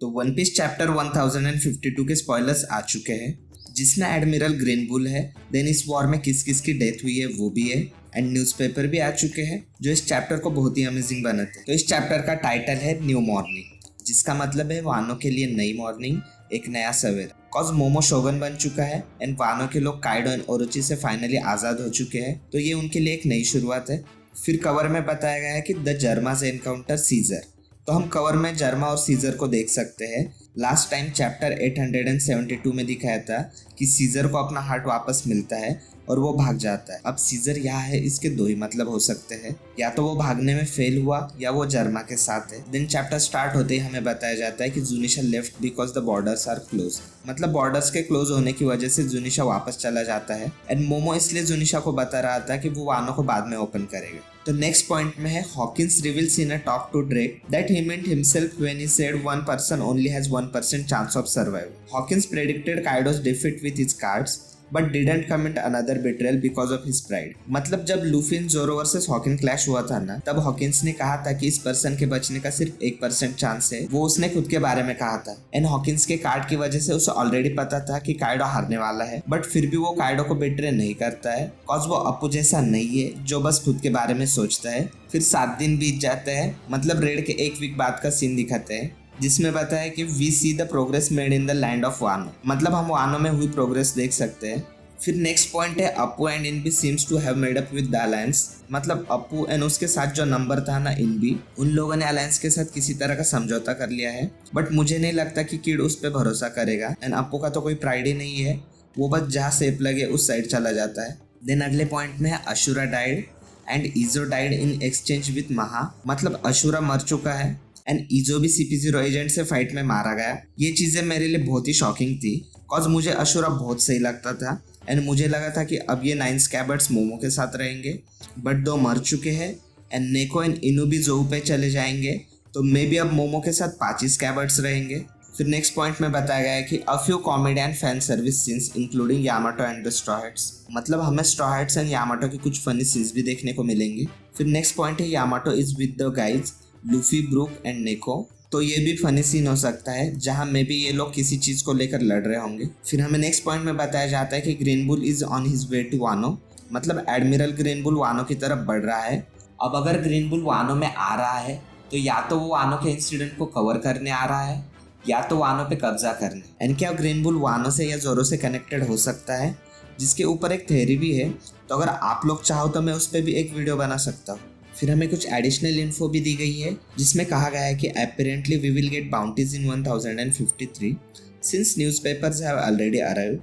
तो one piece chapter 1052 के spoilers आ चुके हैं, जिसमें एडमिरल ग्रीन बुल है। देन इस वॉर में किस किस की डेथ हुई है वो भी है, एंड न्यूज़पेपर भी आ चुके हैं जो इस चैप्टर को बहुत ही अमेजिंग बनाते हैं। तो इस चैप्टर का टाइटल है न्यू मॉर्निंग, जिसका मतलब है वानो के लिए नई मॉर्निंग, एक नया सवेरा। कॉज मोमो शोगन बन चुका है एंड वानो के लोग काइडो एंड ओरोची से फाइनली आज़ाद हो चुके हैं, तो ये उनके लिए एक नई शुरुआत है। फिर कवर में बताया गया है कि द जर्मास एनकाउंटर सीजर, तो हम कवर में जर्मा और सीजर को देख सकते हैं। लास्ट टाइम चैप्टर 872 में दिखाया था कि सीजर को अपना हार्ट वापस मिलता है और वो भाग जाता है। अब सीजर यहाँ है, इसके दो ही मतलब हो सकते हैं, या तो वो भागने में फेल हुआ या वो जर्मा के साथ है। देन चैप्टर स्टार्ट होते ही हमें बताया जाता है कि Zunesha left because the borders are close, मतलब बॉर्डर्स के क्लोज होने की वजह से जुनिशा वापस चला जाता है। एंड मोमो इसलिए जुनिशा को बता रहा था कि वो वानो को बाद में ओपन करेगा। तो नेक्स्ट पॉइंट में है Hawkins reveals in a talk to Drake that he meant himself when he said one person only has 1% chance of survival. Hawkins predicted Kaido's defeat with his cards but didn't comment another betrayal because of his pride. मतलब जब Luffy and Zoro versus Hawkin clash हुआ था ना, तब Hawkins ने कहा था कि इस पर्सन के बचने का सिर्फ 1% चांस है, वो उसने खुद के बारे में कहा था। एंड हॉकिंस के कार्ड की वजह से उसे ऑलरेडी पता था कि काइडो हारने वाला है, बट फिर भी वो काइडो को बिट्रे नहीं करता है, कॉज वो अप्पू जैसा नहीं है जो बस खुद के बारे में सोचता है। फिर 7 दिन बीत जाते हैं, मतलब रेड के 1 वीक बाद का सीन दिखाते हैं, जिसमें बताया कि we see the progress made in the land of Wano, मतलब हम वानो में हुई प्रोग्रेस देख सकते हैं। फिर नेक्स्ट पॉइंट है अप्पू एंड इनबी seems to have made up with the alliance, मतलब अप्पू एंड उसके साथ जो नंबर था ना इनबी, उन लोगों ने अलायंस के साथ किसी तरह का समझौता कर लिया है। बट मुझे नहीं लगता कि किड उस पर भरोसा करेगा। एंड अप्पू का तो कोई प्राइड ही नहीं है, वो बस जहाँ सेफ लगे उस साइड चला जाता है। देन अगले पॉइंट में है Ashura died and Izo died in exchange with महा, मतलब अशुरा मर चुका है एंड ईजो भी CP0 एजेंट से फाइट में मारा गया। ये चीज़ें मेरे लिए बहुत ही शॉकिंग थी, कॉज मुझे अशुरा बहुत सही लगता था एंड मुझे लगा था कि अब ये 9 स्कैबर्ड्स मोमो के साथ रहेंगे, बट 2 मर चुके हैं एंड नेको एंड इनु भी जोऊ पे चले जाएंगे, तो मे बी अब मोमो के साथ 5 ही स्कैबर्ड्स रहेंगे। फिर नेक्स्ट पॉइंट में बताया गया है कि a few comedy and fan service scenes including Yamato and the straw hats, मतलब हमें स्ट्रॉ हैट्स एंड यामाटो की कुछ फनी सीन्स भी देखने को मिलेंगे। फिर नेक्स्ट पॉइंट है Yamato is with the guys Luffy, Brook and Neko, तो ये भी फनी सीन हो सकता है जहां में भी ये लोग किसी चीज को लेकर लड़ रहे होंगे। फिर हमें नेक्स्ट पॉइंट में बताया जाता है कि Green Bull is on his way to Wano, मतलब एडमिरल ग्रीन बुल वानो की तरफ बढ़ रहा है। अब अगर ग्रीन बुल वानो में आ रहा है तो या तो वो वानो के इंसिडेंट को कवर करने आ रहा है या तो वानो पे कब्जा करने। एंड क्या ग्रीन बुल वानो से या जोरो से कनेक्टेड हो सकता है, जिसके ऊपर एक थ्योरी भी है, तो अगर आप लोग चाहो तो मैं उस पर भी एक वीडियो बना सकता हूँ। फिर हमें कुछ एडिशनल इन्फो भी दी गई है, जिसमें कहा गया है कि apparently we will get bounties in 1053 since newspapers have already arrived,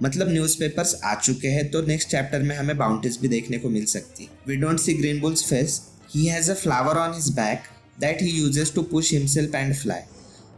मतलब न्यूज़पेपर्स आ चुके हैं, तो नेक्स्ट चैप्टर में हमें बाउंटीज भी देखने को मिल सकती है। We don't see Green Bull's face, he has a flower on his back that he uses to push himself and fly,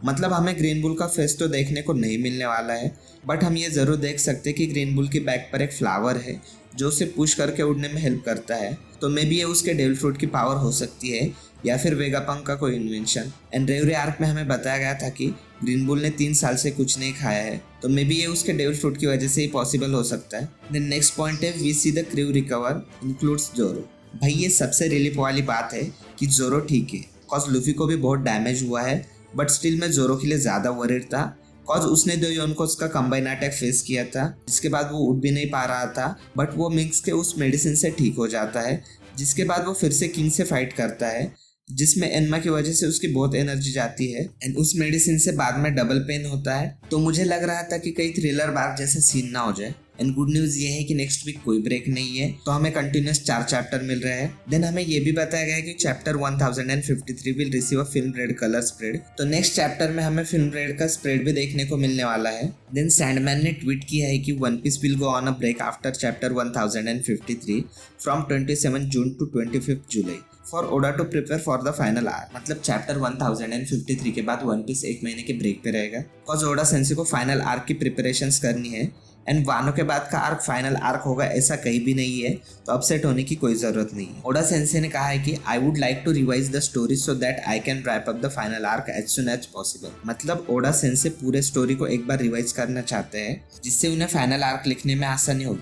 मतलब हमें ग्रीन बुल का फेस तो देखने को नहीं मिलने वाला है, बट हम ये ज़रूर देख सकते हैं कि ग्रीन बुल की बैक पर एक फ्लावर है जो उसे पुश करके उड़ने में हेल्प करता है, तो मे बी ये उसके डेविल फ्रूट की पावर हो सकती है या फिर वेगापंक का कोई इन्वेंशन। एंड रेवरी आर्क में हमें बताया गया था कि ग्रीन बुल ने 3 साल से कुछ नहीं खाया है, तो मे बी ये उसके डेविल फ्रूट की वजह से ही पॉसिबल हो सकता है। देन नेक्स्ट पॉइंट है we see the crew recover includes Zoro. भाई ये सबसे रिलीफ वाली बात है कि जोरो ठीक है, कॉज लूफी को भी बहुत डैमेज हुआ है, बट स्टिल मैं जोरो के लिए ज़्यादा वरीड था, कॉज उसने 2 योनकोस का कंबाइन अटैक फेस किया था, जिसके बाद वो उठ भी नहीं पा रहा था, बट वो मिक्स के उस मेडिसिन से ठीक हो जाता है, जिसके बाद वो फिर से किंग से फाइट करता है, जिसमें एनमा की वजह से उसकी बहुत एनर्जी जाती है एंड उस मेडिसिन से बाद में डबल पेन होता है। तो मुझे लग रहा था कि कहीं थ्रिलर बार जैसा सीन ना हो जाए। एंड गुड न्यूज़ ये है कि नेक्स्ट वीक कोई ब्रेक नहीं है, तो हमें कंटिन्यूस 4 चैप्टर मिल रहे हैं। देन हमें ये भी बताया गया है कि chapter 1053 will receive a film red colour spread, तो नेक्स्ट चैप्टर में हमें फिल्म रेड का स्प्रेड भी देखने को मिलने वाला है। देन सैंडमैन ने ट्वीट किया है कि One Piece will go on a break after chapter 1053 from 27 June to 25 July for Oda to prepare for the final arc, मतलब चैप्टर 1053 के बाद वन पीस 1 महीने के ब्रेक पे रहेगा, बिकॉज ओडा सेंसी को फाइनल आर्क की प्रिपरेशंस करनी है। एंड वानो के बाद का आर्क फाइनल आर्क होगा ऐसा कहीं भी नहीं है, तो अपसेट होने की कोई जरूरत नहीं है। ओडा सेंसे ने कहा है कि I would like to revise the story so that I can wrap up the final arc as soon as possible, मतलब ओडा सेंसे पूरे स्टोरी को एक बार रिवाइज करना चाहते हैं जिससे उन्हें फाइनल आर्क लिखने में आसानी होगी।